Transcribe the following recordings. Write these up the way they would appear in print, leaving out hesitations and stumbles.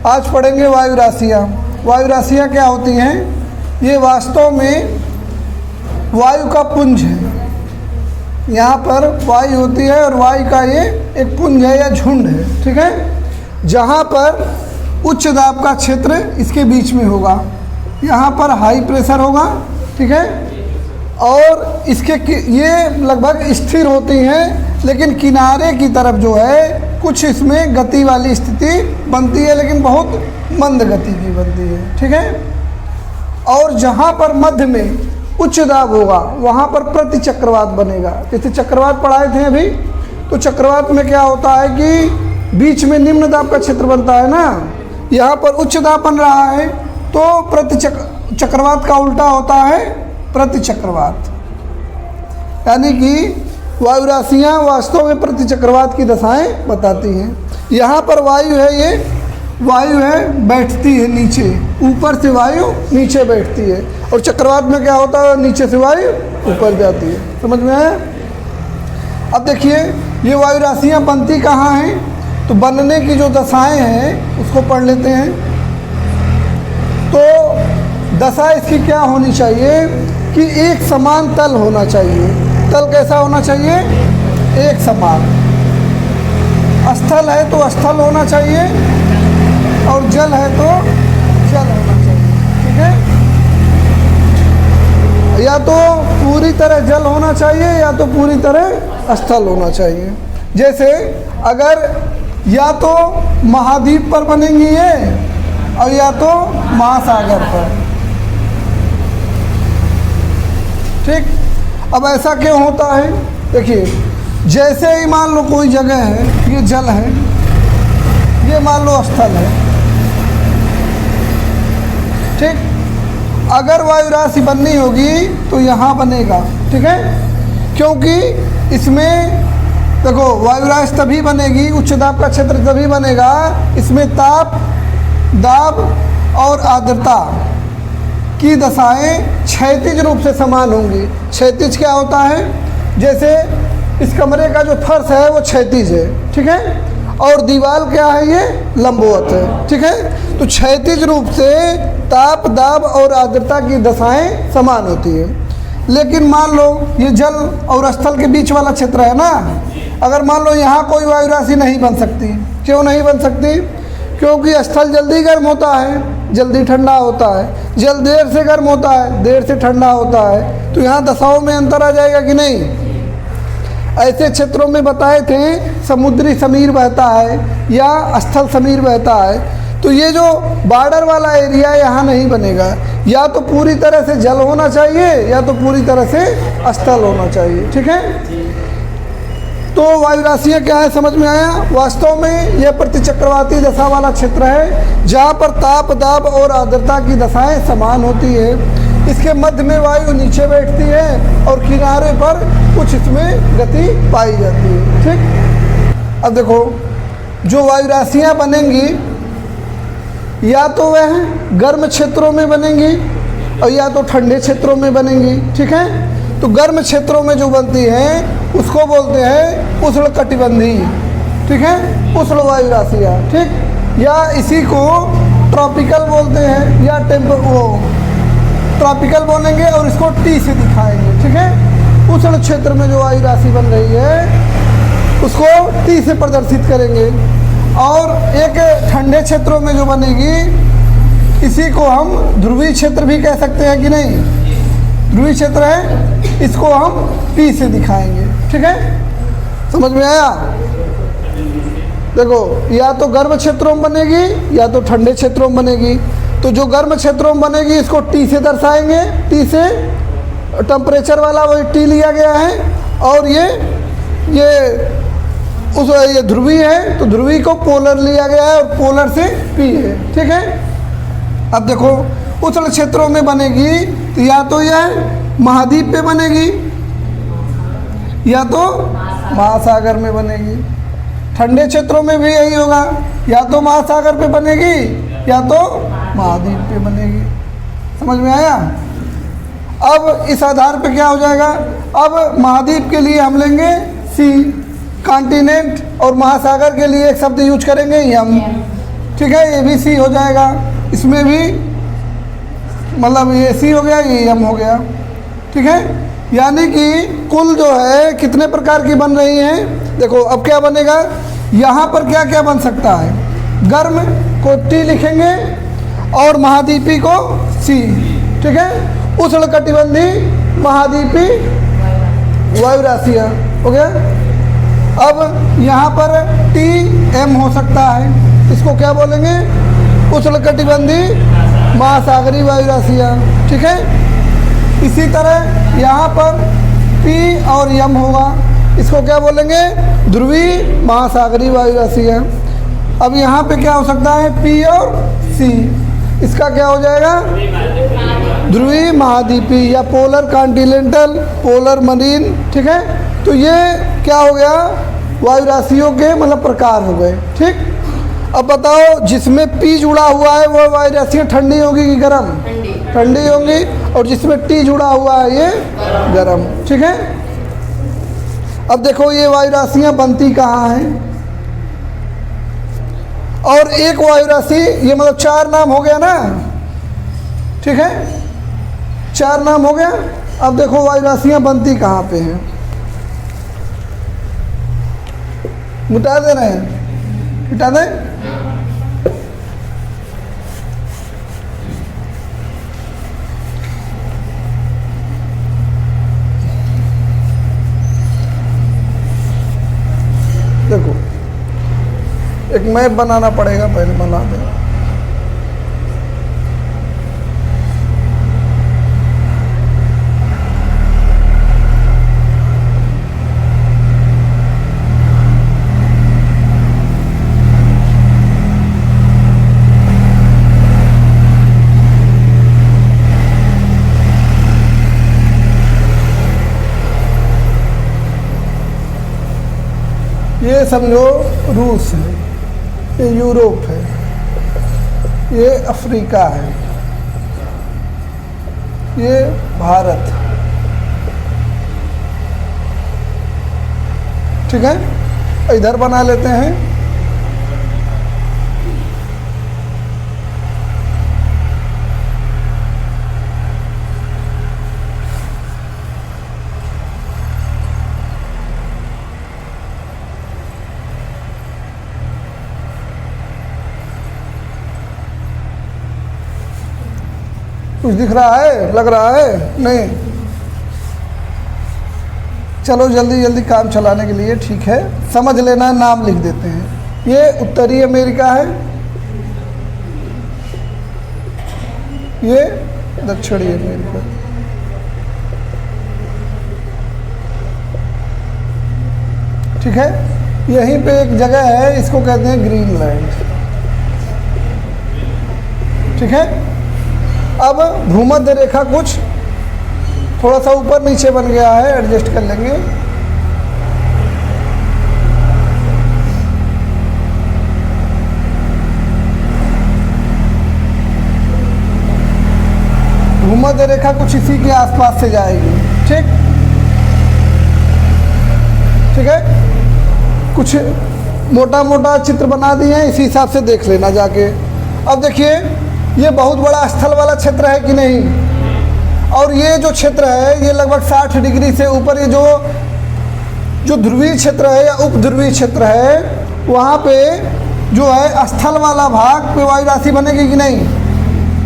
आज पढ़ेंगे वायु राशियाँ। वायु राशियाँ क्या होती हैं? ये वास्तव में वायु का पुंज है। यहाँ पर वायु होती है और वायु का ये एक पुंज है या झुंड है, ठीक है। जहाँ पर उच्च दाब का क्षेत्र इसके बीच में होगा, यहाँ पर हाई प्रेशर होगा, ठीक है। और इसके ये लगभग स्थिर होती हैं, लेकिन किनारे की तरफ जो है कुछ इसमें गति वाली स्थिति बनती है, लेकिन बहुत मंद गति की बनती है, ठीक है। और जहाँ पर मध्य में उच्च दाब होगा वहाँ पर प्रति चक्रवात बनेगा। जैसे चक्रवात पढ़ाए थे अभी, तो चक्रवात में क्या होता है कि बीच में निम्न दाब का क्षेत्र बनता है ना, यहाँ पर उच्च दाब बन रहा है, तो प्रति चक्रवात का उल्टा होता है प्रति चक्रवात। यानी कि वायु राशियाँ वास्तव में प्रति चक्रवात की दशाएं बताती हैं। यहाँ पर वायु है, ये वायु है बैठती है नीचे, ऊपर से वायु नीचे बैठती है, और चक्रवात में क्या होता है, नीचे से वायु ऊपर जाती है। समझ में आया? अब देखिए ये वायु राशियाँ बनती कहाँ हैं, तो बनने की जो दशाएं हैं उसको पढ़ लेते हैं। तो दशा इसकी क्या होनी चाहिए कि एक समान तल होना चाहिए। तल कैसा होना चाहिए? एक समान। स्थल है तो स्थल होना चाहिए, और जल है तो जल होना चाहिए, ठीक है। या तो पूरी तरह जल होना चाहिए या तो पूरी तरह स्थल होना चाहिए। जैसे अगर या तो महाद्वीप पर बनेंगी ये, और या तो महासागर पर, ठीक। अब ऐसा क्यों होता है? देखिए, जैसे ही मान लो कोई जगह है, ये जल है, ये मान लो स्थल है, ठीक। अगर वायु राशि बननी होगी तो यहाँ बनेगा, ठीक है, क्योंकि इसमें देखो वायु राशि तभी बनेगी, उच्च दाब का क्षेत्र तभी बनेगा, इसमें ताप, दाब और आर्द्रता की दशाएं क्षैतिज रूप से समान होंगी। क्षैतिज क्या होता है? जैसे इस कमरे का जो फर्श है वो क्षैतिज है, ठीक है, और दीवार क्या है, ये लंबवत है, ठीक है। तो क्षैतिज रूप से ताप, दाब और आर्द्रता की दशाएं समान होती हैं। लेकिन मान लो ये जल और स्थल के बीच वाला क्षेत्र है ना, अगर मान लो यहाँ कोई वायु राशि नहीं बन सकती। क्यों नहीं बन सकती? क्योंकि स्थल जल्दी गर्म होता है, जल्दी ठंडा होता है, जल देर से गर्म होता है, देर से ठंडा होता है, तो यहाँ दशाओं में अंतर आ जाएगा कि नहीं। ऐसे क्षेत्रों में बताए थे समुद्री समीर बहता है या स्थल समीर बहता है, तो ये जो बॉर्डर वाला एरिया यहाँ नहीं बनेगा। या तो पूरी तरह से जल होना चाहिए या तो पूरी तरह से स्थल होना चाहिए, ठीक है। तो वायु राशियाँ क्या है समझ में आया? वास्तव में यह प्रतिचक्रवाती दशा वाला क्षेत्र है, जहाँ पर ताप, दाब और आर्द्रता की दशाएं समान होती है। इसके मध्य में वायु नीचे बैठती है और किनारे पर कुछ इसमें गति पाई जाती है, ठीक। अब देखो जो वायु राशियाँ बनेंगी या तो वह गर्म क्षेत्रों में बनेंगी और या तो ठंडे क्षेत्रों में बनेंगी, ठीक है। तो गर्म क्षेत्रों में जो बनती हैं उसको बोलते हैं उष्णकटिबंधीय, ठीक है, उष्ण वायु राशियाँ, ठीक। या इसी को ट्रॉपिकल बोलते हैं या ट्रॉपिकल बोलेंगे और इसको टी से दिखाएंगे, ठीक है। उष्ण क्षेत्र में जो वायु राशि बन रही है उसको टी से प्रदर्शित करेंगे। और एक ठंडे क्षेत्रों में जो बनेगी इसी को हम ध्रुवीय क्षेत्र भी कह सकते हैं कि नहीं, ध्रुवीय क्षेत्र है, इसको हम पी से दिखाएंगे, ठीक है। समझ में आया? देखो या तो गर्म क्षेत्रों में बनेगी या तो ठंडे क्षेत्रों में बनेगी। तो जो गर्म क्षेत्रों में बनेगी इसको टी से दर्शाएंगे, टी से टेम्परेचर वाला वही टी लिया गया है, और ये ध्रुवीय है तो ध्रुवीय को पोलर लिया गया है और पोलर से पी है, ठीक है। अब देखो उष्ण क्षेत्रों में बनेगी तो या तो यह महाद्वीप पे बनेगी या तो महासागर में बनेगी। ठंडे क्षेत्रों में भी यही होगा, या तो महासागर पे बनेगी या तो महाद्वीप पे बनेगी। समझ में आया? अब इस आधार पे क्या हो जाएगा, अब महाद्वीप के लिए हम लेंगे सी, कॉन्टिनेंट, और महासागर के लिए एक शब्द यूज करेंगे यम, ठीक है, ये भी सी हो जाएगा, इसमें भी मतलब ये सी हो गया, ये एम हो गया। ठीक है, यानी कि कुल जो है कितने प्रकार की बन रही हैं। देखो अब क्या बनेगा, यहाँ पर क्या क्या बन सकता है, गर्म को टी लिखेंगे और महाद्वीपी को सी। ठीक है, उष्णकटिबंधी महाद्वीपी वायु राशियाँ हो गया। अब यहाँ पर टी एम हो सकता है, इसको क्या बोलेंगे, उष्णकटिबंधी महासागरीय वायु राशियाँ। ठीक है, इसी तरह यहाँ पर पी और यम होगा, इसको क्या बोलेंगे, ध्रुवीय महासागरीय वायु राशियाँ। अब यहाँ पे क्या हो सकता है, पी और सी, इसका क्या हो जाएगा, ध्रुवीय महाद्वीपी या पोलर कॉन्टिनेंटल, पोलर मरीन। ठीक है, तो ये क्या हो गया, वायु राशियों के मतलब प्रकार हो गए। ठीक, अब बताओ जिसमें पी जुड़ा हुआ है वो वायु राशियाँ ठंडी होगी कि गर्म, ठंडी होंगी, और जिसमें टी जुड़ा हुआ है ये गर्म। ठीक है, अब देखो ये वायु राशियाँ बनती कहाँ हैं, और एक वायु राशि, ये मतलब 4 नाम हो गया ना। ठीक है, 4 नाम हो गया। अब देखो वायु राशियाँ बनती कहाँ पे हैं, मिटा दे रहे हैं, मिटा दें। देखो एक मैप बनाना पड़ेगा, पहले बना दें। ये समझो रूस है, ये यूरोप है, ये अफ्रीका है, ये भारत। ठीक है, इधर बना लेते हैं। कुछ दिख रहा है, लग रहा है नहीं, चलो जल्दी जल्दी काम चलाने के लिए ठीक है, समझ लेना, नाम लिख देते हैं। ये उत्तरी अमेरिका है, ये दक्षिणी अमेरिका। ठीक है, यहीं पे एक जगह है, इसको कहते हैं ग्रीनलैंड। ठीक है, अब भूमध्य रेखा कुछ थोड़ा सा ऊपर नीचे बन गया है, एडजस्ट कर लेंगे। भूमध्य रेखा कुछ इसी के आसपास से जाएगी। ठीक, ठीक है, कुछ मोटा मोटा चित्र बना दिए हैं, इसी हिसाब से देख लेना जाके। अब देखिए ये बहुत बड़ा स्थल वाला क्षेत्र है कि नहीं, और ये जो क्षेत्र है ये लगभग 60 डिग्री से ऊपर, ये जो ध्रुवीय क्षेत्र है या उप ध्रुवीय क्षेत्र है, वहाँ पे जो है स्थल वाला भाग पे वायु राशि बनेगी कि नहीं।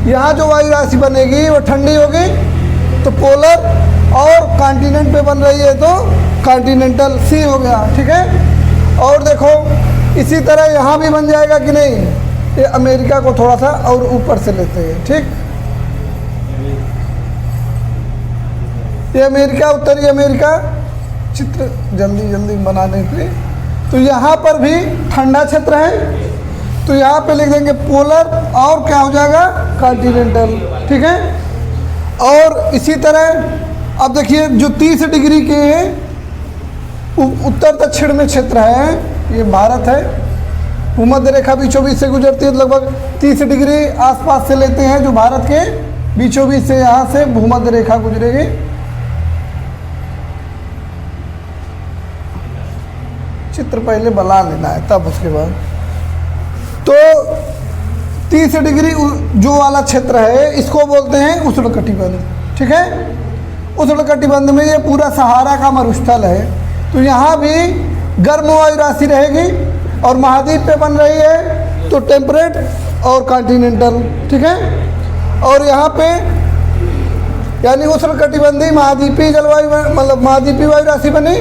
यहाँ जो वायु राशि बनेगी वो ठंडी होगी, तो पोलर, और कॉन्टिनेंट पे बन रही है तो कॉन्टिनेंटल, सी हो गया। ठीक है, और देखो इसी तरह यहाँ भी बन जाएगा कि नहीं, ये अमेरिका को थोड़ा सा और ऊपर से लेते हैं। ठीक, ये अमेरिका, उत्तरी अमेरिका, चित्र जल्दी जल्दी बनाने पे। तो यहाँ पर भी ठंडा क्षेत्र है, तो यहाँ पे लिख देंगे पोलर, और क्या हो जाएगा, कॉन्टिनेंटल। ठीक है, और इसी तरह अब देखिए जो 30 डिग्री के उत्तर दक्षिण में क्षेत्र है, ये भारत है। भूमध्य रेखा बीचों बीच से गुजरती है, तो लगभग 30 डिग्री आसपास से लेते हैं, जो भारत के बीचों बीच से यहाँ से भूमध्य रेखा गुजरेगी। चित्र पहले बना लेना है, तब उसके बाद। तो 30 डिग्री जो वाला क्षेत्र है इसको बोलते हैं उष्णकटिबंध, ठीक है। उष्णकटिबंध में ये पूरा सहारा का मरुस्थल है, तो यहाँ भी गर्म वायु राशि रहेगी और महाद्वीप पे बन रही है तो टेम्परेट और कॉन्टिनेंटल, ठीक है। और यहाँ पे यानी उष्णकटिबंधीय महाद्वीपीय जलवायु मतलब महाद्वीपीय वायु राशि बनी,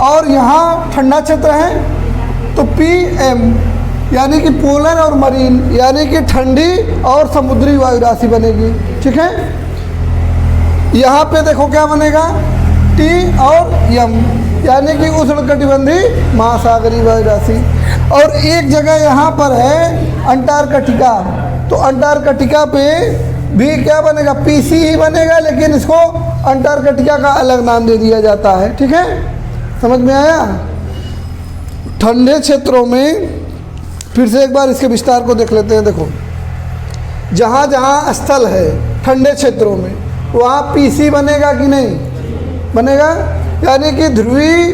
और यहाँ ठंडा क्षेत्र है तो PM यानी कि पोलर और मरीन यानी कि ठंडी और समुद्री वायु राशि बनेगी, ठीक है। यहाँ पे देखो क्या बनेगा, T और M यानी कि उष्णकटिबंधीय महासागरीय वायु राशि। और एक जगह यहाँ पर है अंटार्कटिका, तो अंटार्कटिका पे भी क्या बनेगा, PC ही बनेगा, लेकिन इसको अंटार्कटिका का अलग नाम दे दिया जाता है, ठीक है। समझ में आया। ठंडे क्षेत्रों में फिर से एक बार इसके विस्तार को देख लेते हैं। देखो जहाँ जहाँ स्थल है ठंडे क्षेत्रों में वहाँ PC बनेगा कि नहीं बनेगा, यानी कि ध्रुवीय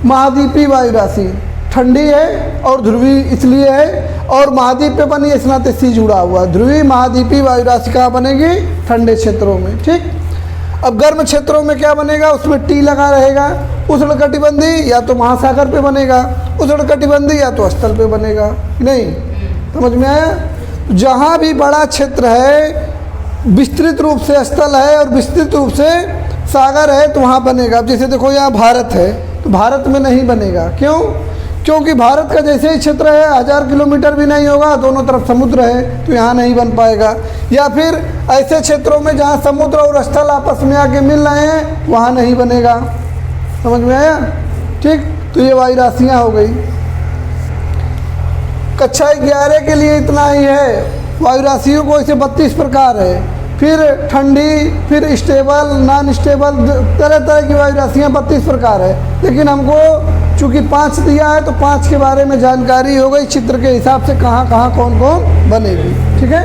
महाद्वीपीय वायु राशि ठंडी है और ध्रुवीय इसलिए है, और महाद्वीप पे बनी इस नाते C जुड़ा हुआ। ध्रुवीय महाद्वीपीय वायु राशि कहाँ बनेगी, ठंडे क्षेत्रों में, ठीक। अब गर्म क्षेत्रों में क्या बनेगा, उसमें T लगा रहेगा, उष्णकटिबंधीय या तो महासागर पे बनेगा, उष्णकटिबंधीय या तो स्थल पे बनेगा, नहीं। समझ में आया। जहाँ भी बड़ा क्षेत्र है विस्तृत रूप से स्थल है और विस्तृत रूप से सागर है तो वहाँ बनेगा। अब जैसे देखो यहाँ भारत है तो भारत में नहीं बनेगा, क्यों, क्योंकि भारत का जैसे ही क्षेत्र है 1000 किलोमीटर भी नहीं होगा, दोनों तरफ समुद्र है तो यहाँ नहीं बन पाएगा। या फिर ऐसे क्षेत्रों में जहाँ समुद्र और स्थल आपस में आके मिल रहे हैं वहाँ नहीं बनेगा। समझ में आया, ठीक। तो ये वायु राशियाँ हो गई। कक्षा 11 के लिए इतना ही है। वायु राशियों को ऐसे 32 प्रकार है, फिर ठंडी, फिर स्टेबल, नॉन स्टेबल, तरह तरह की वायु राशियाँ 32 प्रकार है। लेकिन हमको चूँकि 5 दिया है तो 5 के बारे में जानकारी हो गई, चित्र के हिसाब से कहाँ कहाँ कौन कौन बनेगी, ठीक है।